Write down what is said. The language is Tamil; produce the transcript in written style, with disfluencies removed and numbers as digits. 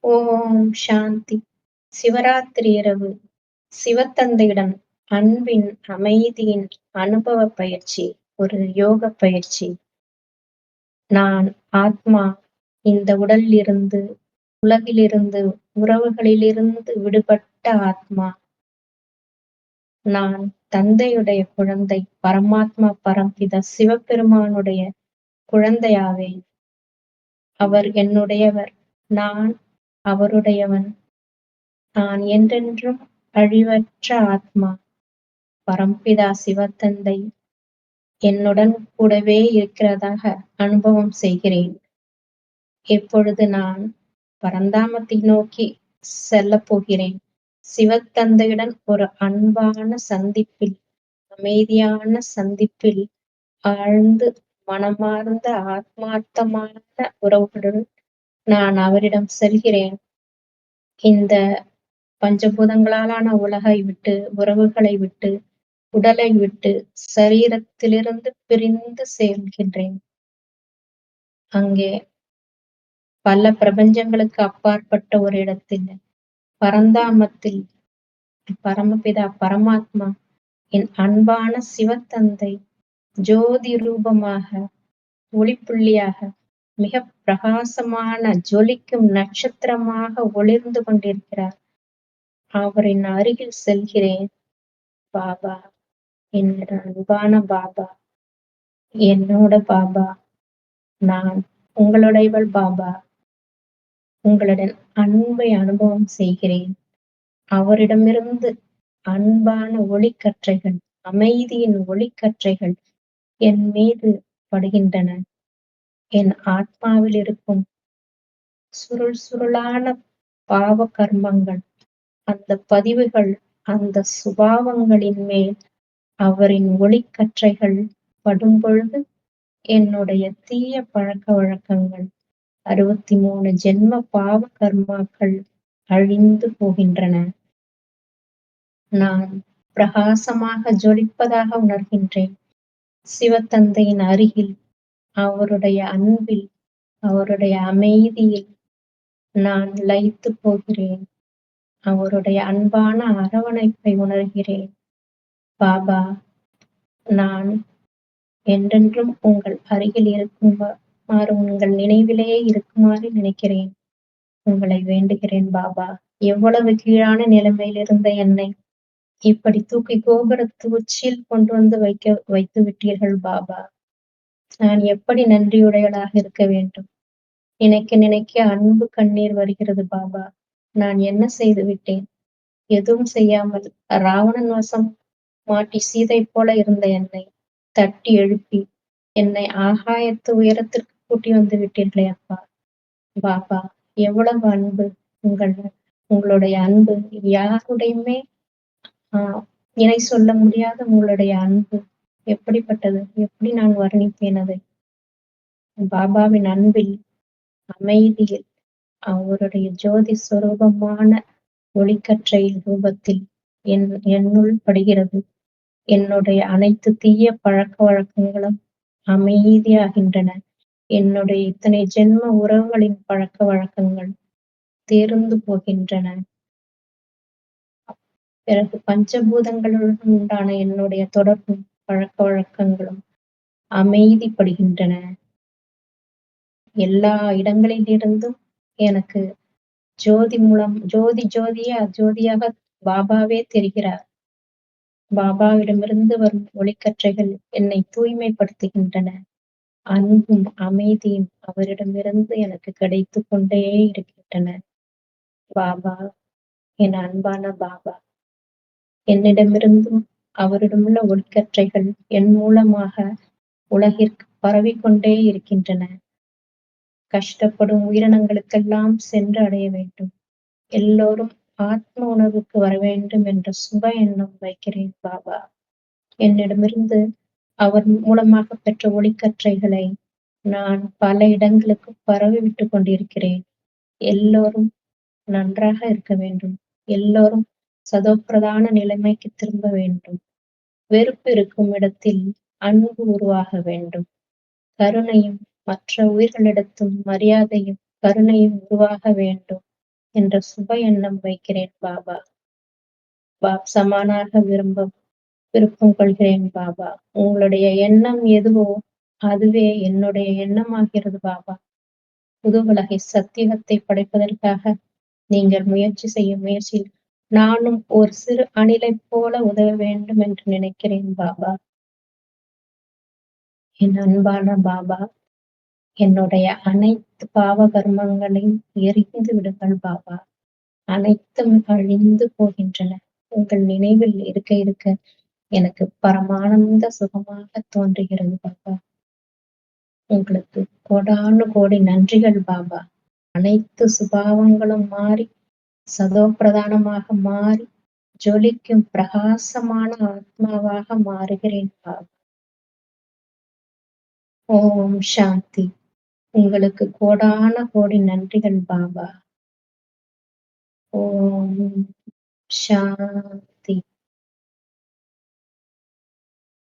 ஓம் சாந்தி. சிவராத்திரி இரவு சிவத்தந்தையிடம் அன்பின் அமைதியின் அனுபவ பயிற்சி. ஒரு யோக பயிற்சி. நான் ஆத்மா, இந்த உடலிலிருந்து, உலகிலிருந்து, உறவுகளிலிருந்து விடுபட்ட ஆத்மா. நான் தந்தையுடைய குழந்தை, பரமாத்மா பரம்பிதா சிவபெருமானுடைய குழந்தையாவேன். அவர் என்னுடையவர், நான் அவருடையவன். நான் என்றென்றும் அழிவற்ற ஆத்மா. பரம்பிதா சிவத்தந்தை என்னுடன் கூடவே இருக்கிறதாக அனுபவம் செய்கிறேன். இப்பொழுது நான் பரந்தாமத்தை நோக்கி செல்லப் போகிறேன். சிவத்தந்தையுடன் ஒரு அன்பான சந்திப்பில், அமைதியான சந்திப்பில், ஆழ்ந்து மனமார்ந்த ஆத்மார்த்தமான உறவுகளுடன் நான் அவரிடம் செல்கிறேன். இந்த பஞ்சபூதங்களாலான உலகை விட்டு, உறவுகளை விட்டு, உடலை விட்டு, சரீரத்திலிருந்து பிரிந்து செல்கின்றேன். அங்கே பல பிரபஞ்சங்களுக்கு அப்பாற்பட்ட ஒரு இடத்தில், பரந்தாமத்தில், பரமபிதா பரமாத்மா, என் அன்பான சிவத்தந்தை, ஜோதி ரூபமாக, ஒளிப்புள்ளியாக, மிக பிரகாசமான ஜொலிக்கும் நட்சத்திரமாக ஒளிர்ந்து கொண்டிருக்கிறார். அவரின் அருகில் செல்கிறேன். பாபா, என்னோட அன்பான பாபா, என்னோட பாபா, நான் உங்களுடையவள் பாபா. உங்களுடன் அன்பை அனுபவம் செய்கிறேன். அவரிடமிருந்து அன்பான ஒளிக்கற்றைகள், அமைதியின் ஒளிக்கற்றைகள் என் மீது படுகின்றன. என் ஆத்மாவில் இருக்கும் சுருள் சுருளான பாவ கர்மங்கள், அந்த பதிவுகள், அந்த சுபாவங்களின் மேல் அவரின் ஒளிக்கற்றைகள் படும்பொழுது என்னுடைய தீய பழக்க வழக்கங்கள், 63 ஜென்ம பாவ கர்மாக்கள் அழிந்து போகின்றன. நான் பிரகாசமாக ஜொலிப்பதாக உணர்கின்றேன். சிவத்தந்தையின் அருகில், அவருடைய அன்பில், அவருடைய அமைதியில் நான் லயித்துப் போகிறேன். அவருடைய அன்பான அரவணைப்பை உணர்கிறேன். பாபா, நான் என்றென்றும் உங்கள் அருகில் இருக்குமாறு, உங்கள் நினைவிலே இருக்குமாறு நினைக்கிறேன். உங்களை வேண்டுகிறேன் பாபா. எவ்வளவு கீழான நிலைமையில் இருந்த என்னை இப்படி தூக்கி கோபுரத்து உச்சியில் கொண்டு வந்து வைத்து விட்டீர்கள் பாபா. நான் எப்படி நன்றியுடையவளாக இருக்க வேண்டும்? நினைக்க நினைக்க அன்பு கண்ணீர் வருகிறது பாபா. நான் என்ன செய்து விட்டேன்? எதுவும் செய்யாமல் ராவணன் வசம் மாட்டி சீதை போல இருந்த என்னை தட்டி எழுப்பி என்னை ஆகாயத்து உயரத்திற்கு கூட்டி வந்து விட்டீர்களே அப்பா. பாபா, எவ்வளவு அன்பு! உங்களுடைய அன்பு யாருடையுமே இணை சொல்ல முடியாத உங்களுடைய அன்பு எப்படிப்பட்டது? எப்படி நான் வர்ணிப்பேன் அதை? பாபாவின் அன்பில், அமைதியில், அவருடைய ஜோதி சுரூபமான ஒளிக்கற்றை ரூபத்தில் என்னுள் படுகிறது. என்னுடைய அனைத்து தீய பழக்க வழக்கங்களும் அமைதியாகின்றன. என்னுடைய இத்தனை ஜென்ம உறவுகளின் பழக்க வழக்கங்கள் தேர்ந்து போகின்றன. பிறகு பஞ்சபூதங்களுடன் உண்டான என்னுடைய தொடர்பும் பழக்க வழக்கங்களும் அமைதிப்படுகின்றன. எல்லா இடங்களிலிருந்தும் எனக்கு ஜோதியாக பாபாவே தெரிகிறார். பாபாவிடமிருந்து வரும் ஒளிக்கற்றைகள் என்னை தூய்மைப்படுத்துகின்றன. அன்பும் அமைதியும் அவரிடமிருந்து எனக்கு கிடைத்துக் கொண்டே இருக்கின்றன. பாபா, என் அன்பான பாபா, என்னிடமிருந்தும் அவரிடமுள்ள ஒளிக்கற்றைகள் என் மூலமாக உலகிற்கு பரவிக்கொண்டே இருக்கின்றன. கஷ்டப்படும் உயிரினங்களுக்கெல்லாம் சென்று அடைய வேண்டும். எல்லோரும் ஆத்ம உணர்வுக்கு வர வேண்டும் என்ற சுப எண்ணம் வைக்கிறேன் பாபா. என்னிடமிருந்து அவர் மூலமாக பெற்ற ஒளிக்கற்றைகளை நான் பல இடங்களுக்கு பரவி விட்டுக் கொண்டிருக்கிறேன். எல்லோரும் நன்றாக இருக்க வேண்டும். எல்லோரும் சதோப்பிரதான நிலைமைக்கு திரும்ப வேண்டும். வெறுப்பு இருக்கும் இடத்தில் அன்பு உருவாக வேண்டும். கருணையும் மற்ற உயிர்களிடத்தும் மரியாதையும் கருணையும் உருவாக வேண்டும். என்ற சுப எண்ணம் வைக்கிறேன் பாபா. சமானாக விருப்பம் கொள்கிறேன் பாபா. உங்களுடைய எண்ணம் எதுவோ அதுவே என்னுடைய எண்ணமாகிறது பாபா. புது உலகை சத்தியத்தை படைப்பதற்காக நீங்கள் முயற்சி செய்யும் முயற்சியில் நானும் ஒரு சிறு அணிலைப் போல உதவ வேண்டும் என்று நினைக்கிறேன் பாபா. என் அன்பான பாபா, என்னுடைய அனைத்து பாவ கர்மங்களையும் எரிந்து விடுங்கள் பாபா. அனைத்தும் அழிந்து போகின்றன. உங்கள் நினைவில் இருக்க இருக்க எனக்கு பரமானந்த சுகமாக தோன்றுகிறது பாபா. உங்களுக்கு கோடானு கோடி நன்றிகள் பாபா. அனைத்து சுபாவங்களும் மாறி சதோ பிரதானமாக மாறி ஜொலிக்கும் பிரகாசமான ஆத்மாவாக மாறுகிறேன் பாபா. ஓம் சாந்தி. உங்களுக்கு கோடான கோடி நன்றிகள் பாபா. ஓம் சாந்தி.